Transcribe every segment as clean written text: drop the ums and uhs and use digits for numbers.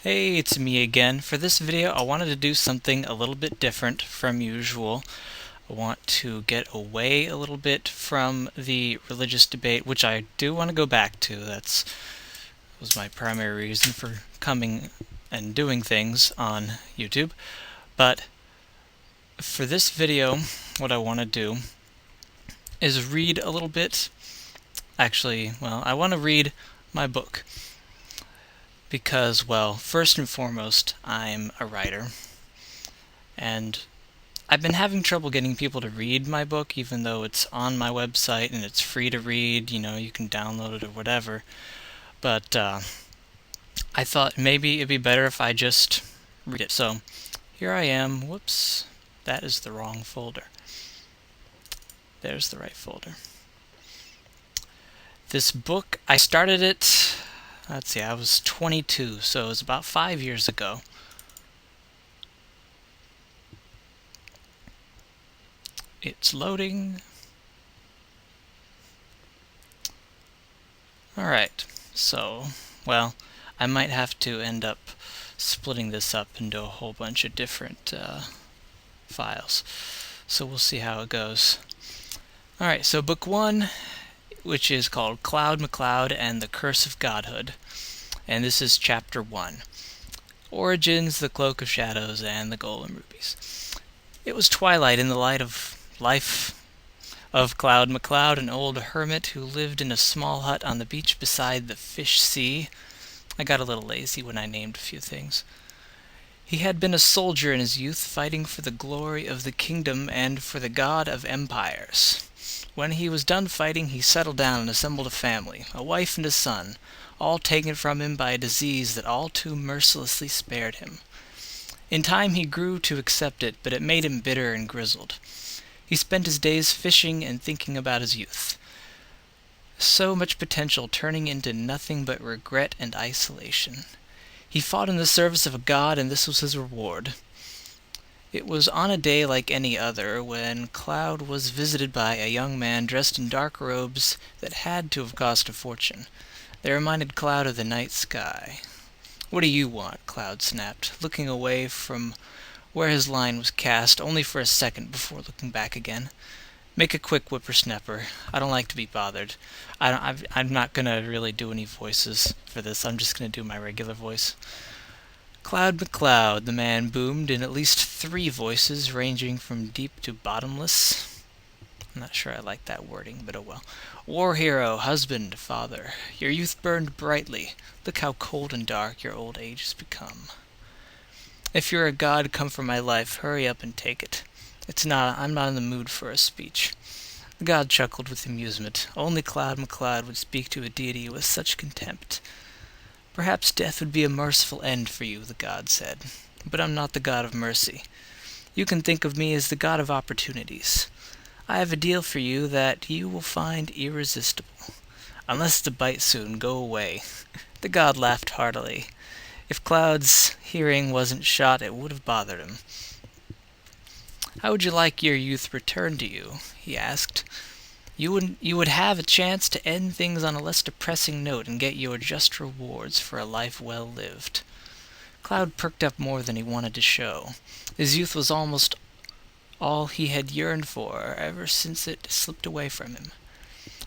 Hey, it's me again. For this video, I wanted to do something a little bit different from usual. I want to get away a little bit from the religious debate, which I do want to go back to. That was my primary reason for coming and doing things on YouTube. But for this video, what I want to do is read a little bit. Actually, I want to read my book. Because, first and foremost, I'm a writer. And I've been having trouble getting people to read my book, even though it's on my website and it's free to read. You can download it or whatever. But I thought maybe it'd be better if I just read it. So here I am. Whoops, that is the wrong folder. There's the right folder. This book, I started it, I was 22, so it was about 5 years ago. It's loading. Alright, so, I might have to end up splitting this up into a whole bunch of different files. So we'll see how it goes. Alright, so book 1, which is called Cloud MacLeod and the Curse of Godhood. And this is chapter 1. Origins, the Cloak of Shadows, and the Golden Rubies. It was twilight in the light of life of Cloud MacLeod, an old hermit who lived in a small hut on the beach beside the Fish Sea. I got a little lazy when I named a few things. He had been a soldier in his youth, fighting for the glory of the kingdom and for the god of empires. When he was done fighting, he settled down and assembled a family, a wife and a son, all taken from him by a disease that all too mercilessly spared him. In time he grew to accept it, but it made him bitter and grizzled. He spent his days fishing and thinking about his youth. So much potential turning into nothing but regret and isolation. He fought in the service of a god, and this was his reward. It was on a day like any other when Cloud was visited by a young man dressed in dark robes that had to have cost a fortune. They reminded Cloud of the night sky. "What do you want?" Cloud snapped, looking away from where his line was cast only for a second before looking back again. "Make a quick, whippersnapper. I don't like to be bothered. I'm not going to really do any voices for this. I'm just going to do my regular voice." "Cloud MacLeod," the man boomed in at least 3 voices, ranging from deep to bottomless. I'm not sure I like that wording, but oh well. "War hero, husband, father. Your youth burned brightly. Look how cold and dark your old age has become. If you're a god come for my life, hurry up and take it. I'm not in the mood for a speech." The god chuckled with amusement. Only Cloud MacLeod would speak to a deity with such contempt. "Perhaps death would be a merciful end for you," the god said. "But I'm not the god of mercy. You can think of me as the god of opportunities. I have a deal for you that you will find irresistible. Unless it's a bite soon, go away." The god laughed heartily. If Cloud's hearing wasn't shot, it would have bothered him. "How would you like your youth returned to you?" he asked. You would have a chance to end things on a less depressing note and get your just rewards for a life well lived." Cloud perked up more than he wanted to show. His youth was almost all he had yearned for ever since it slipped away from him.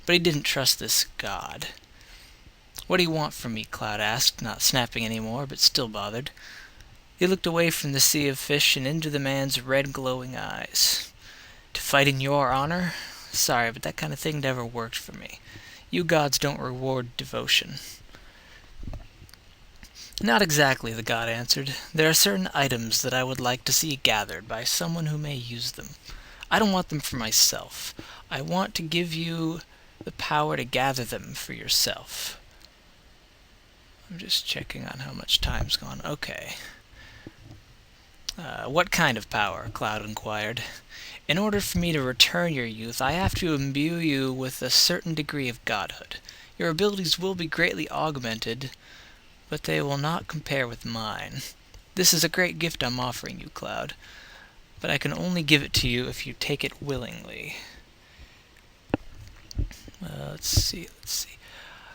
But he didn't trust this god. "What do you want from me?" Cloud asked, not snapping any more, but still bothered. He looked away from the sea of fish and into the man's red glowing eyes. "To fight in your honor? Sorry, but that kind of thing never worked for me. You gods don't reward devotion." "Not exactly," the god answered. "There are certain items that I would like to see gathered by someone who may use them. I don't want them for myself. I want to give you the power to gather them for yourself." I'm just checking on how much time's gone. Okay. "What kind of power?" Cloud inquired. "In order for me to return your youth, I have to imbue you with a certain degree of godhood. Your abilities will be greatly augmented, but they will not compare with mine. This is a great gift I'm offering you, Cloud, but I can only give it to you if you take it willingly." Let's see.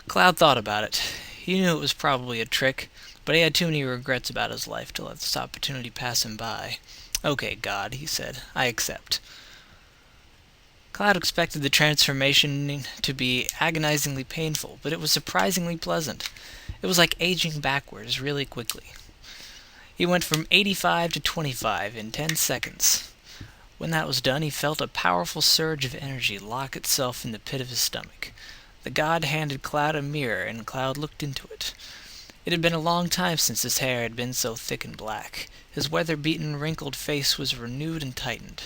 Cloud thought about it. He knew it was probably a trick, but he had too many regrets about his life to let this opportunity pass him by. "Okay, God," he said, "I accept." Cloud expected the transformation to be agonizingly painful, but it was surprisingly pleasant. It was like aging backwards really quickly. He went from 85 to 25 in 10 seconds. When that was done, he felt a powerful surge of energy lock itself in the pit of his stomach. The god handed Cloud a mirror, and Cloud looked into it. It had been a long time since his hair had been so thick and black. His weather-beaten, wrinkled face was renewed and tightened.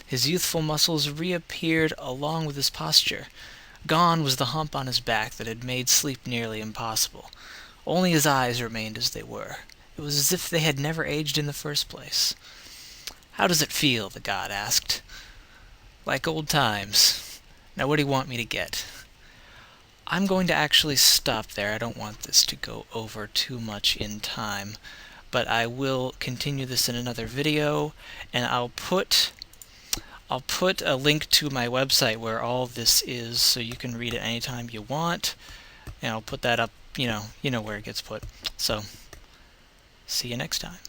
His youthful muscles reappeared along with his posture. Gone was the hump on his back that had made sleep nearly impossible. Only his eyes remained as they were. It was as if they had never aged in the first place. "How does it feel?" the god asked. "Like old times. Now where do you want me to get?" I'm going to actually stop there. I don't want this to go over too much in time, but I will continue this in another video, and I'll put a link to my website where all this is, so you can read it anytime you want, and I'll put that up, you know where it gets put. So, see you next time.